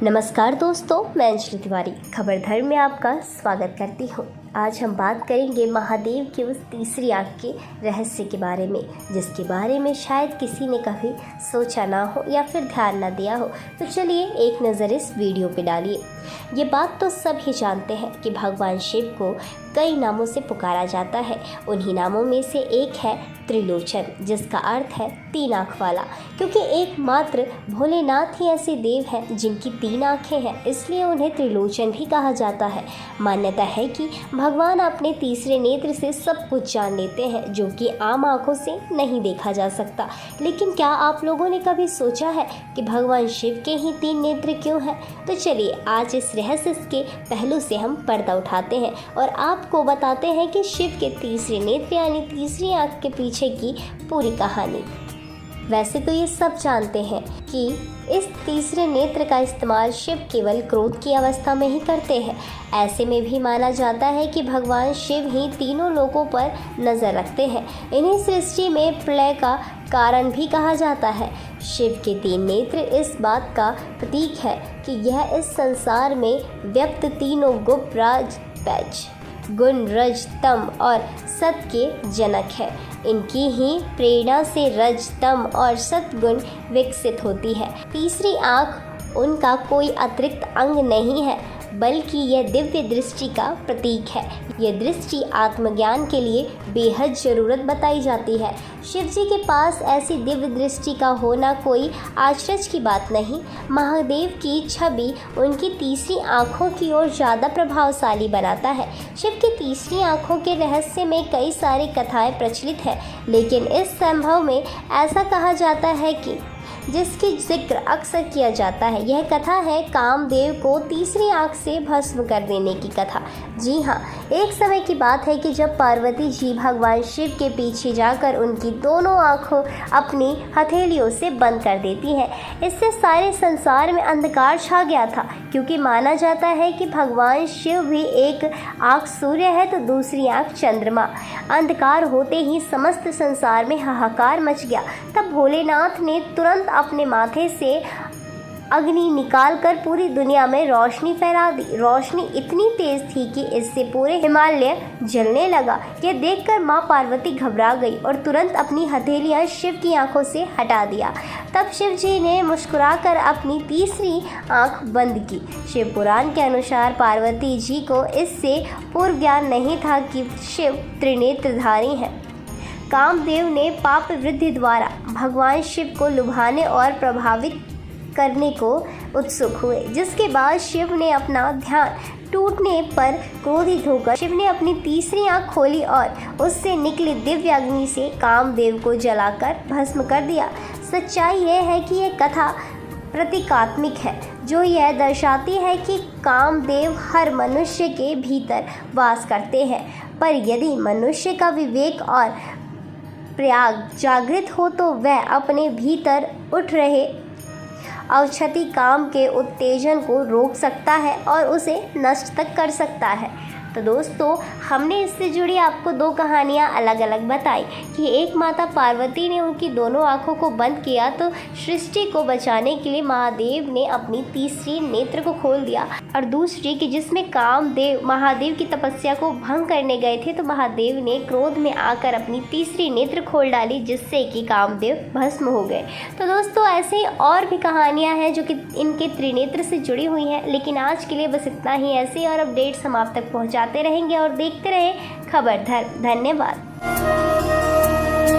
नमस्कार दोस्तों, मैं अंजलि तिवारी खबर धर्म में आपका स्वागत करती हूँ। आज हम बात करेंगे महादेव की उस तीसरी आँख के रहस्य के बारे में, जिसके बारे में शायद किसी ने कभी सोचा ना हो या फिर ध्यान ना दिया हो। तो चलिए एक नज़र इस वीडियो पे डालिए। ये बात तो सब ही जानते हैं कि भगवान शिव को कई नामों से पुकारा जाता है। उन्हीं नामों में से एक है त्रिलोचन, जिसका अर्थ है तीन आँख वाला, क्योंकि एकमात्र भोलेनाथ ही ऐसे देव हैं जिनकी तीन आँखें हैं, इसलिए उन्हें त्रिलोचन भी कहा जाता है। मान्यता है कि भगवान अपने तीसरे नेत्र से सब कुछ जान लेते हैं, जो कि आम आँखों से नहीं देखा जा सकता। लेकिन क्या आप लोगों ने कभी सोचा है कि भगवान शिव के ही तीन नेत्र क्यों हैं? तो चलिए आज इस रहस्य के पहलू से हम पर्दा उठाते हैं और आपको बताते हैं कि शिव के तीसरे नेत्र यानी तीसरी आँख के पीछे की पूरी कहानी। वैसे तो ये सब जानते हैं कि इस तीसरे नेत्र का इस्तेमाल शिव केवल क्रोध की अवस्था में ही करते हैं। ऐसे में भी माना जाता है कि भगवान शिव ही तीनों लोकों पर नज़र रखते हैं। इन्हीं सृष्टि में प्रलय का कारण भी कहा जाता है। शिव के तीन नेत्र इस बात का प्रतीक है कि यह इस संसार में व्यक्त तीनों गुप्त राज पैच गुण रज तम और सत के जनक है। इनकी ही प्रेरणा से रज तम और सतगुण विकसित होती है। तीसरी आँख उनका कोई अतिरिक्त अंग नहीं है, बल्कि यह दिव्य दृष्टि का प्रतीक है। यह दृष्टि आत्मज्ञान के लिए बेहद ज़रूरत बताई जाती है। शिव जी के पास ऐसी दिव्य दृष्टि का होना कोई आश्चर्य की बात नहीं। महादेव की छवि उनकी तीसरी आँखों की ओर ज़्यादा प्रभावशाली बनाता है। शिव की तीसरी आँखों के रहस्य में कई सारी कथाएं प्रचलित हैं, लेकिन इस संभव में ऐसा कहा जाता है कि जिसकी जिक्र अक्सर किया जाता है, यह कथा है कामदेव को तीसरी आँख से भस्म कर देने की कथा। जी हाँ, एक समय की बात है कि जब पार्वती जी भगवान शिव के पीछे जाकर उनकी दोनों आँखों अपनी हथेलियों से बंद कर देती हैं। इससे सारे संसार में अंधकार छा गया था, क्योंकि माना जाता है कि भगवान शिव भी एक आँख सूर्य है तो दूसरी आँख चंद्रमा। अंधकार होते ही समस्त संसार में हाहाकार मच गया। तब भोलेनाथ ने तुरंत अपने माथे से अग्नि निकालकर पूरी दुनिया में रोशनी फैला दी। रोशनी इतनी तेज थी कि इससे पूरे हिमालय जलने लगा। यह देखकर माँ पार्वती घबरा गई और तुरंत अपनी हथेलियाँ शिव की आंखों से हटा दिया। तब शिव जी ने मुस्कुराकर अपनी तीसरी आंख बंद की। शिव पुराण के अनुसार पार्वती जी को इससे पूर्व ज्ञान नहीं था कि शिव त्रिनेत्रधारी हैं। कामदेव ने पाप वृद्धि द्वारा भगवान शिव को लुभाने और प्रभावित करने को उत्सुक हुए, जिसके बाद शिव ने अपना ध्यान टूटने पर क्रोधित होकर शिव ने अपनी तीसरी आंख खोली और उससे निकली दिव्य अग्नि से कामदेव को जलाकर भस्म कर दिया। सच्चाई यह है कि यह कथा प्रतीकात्मक है, जो यह दर्शाती है कि कामदेव हर मनुष्य के भीतर वास करते हैं, पर यदि मनुष्य का विवेक और प्रयाग जागृत हो तो वह अपने भीतर उठ रहे अवक्षति काम के उत्तेजन को रोक सकता है और उसे नष्ट तक कर सकता है। तो दोस्तों, हमने इससे जुड़ी आपको दो कहानियाँ अलग अलग बताई कि एक माता पार्वती ने उनकी दोनों आँखों को बंद किया तो सृष्टि को बचाने के लिए महादेव ने अपनी तीसरी नेत्र को खोल दिया, और दूसरी कि जिसमें कामदेव महादेव की तपस्या को भंग करने गए थे तो महादेव ने क्रोध में आकर अपनी तीसरी नेत्र खोल डाली, जिससे कि कामदेव भस्म हो गए। तो दोस्तों, ऐसे ही और भी कहानियाँ हैं जो कि इनके त्रिनेत्र से जुड़ी हुई हैं, लेकिन आज के लिए बस इतना ही। ऐसे और अपडेट्स हम आप तक पहुँचाते रहेंगे और देखते रहें खबर धर्म। धन्यवाद।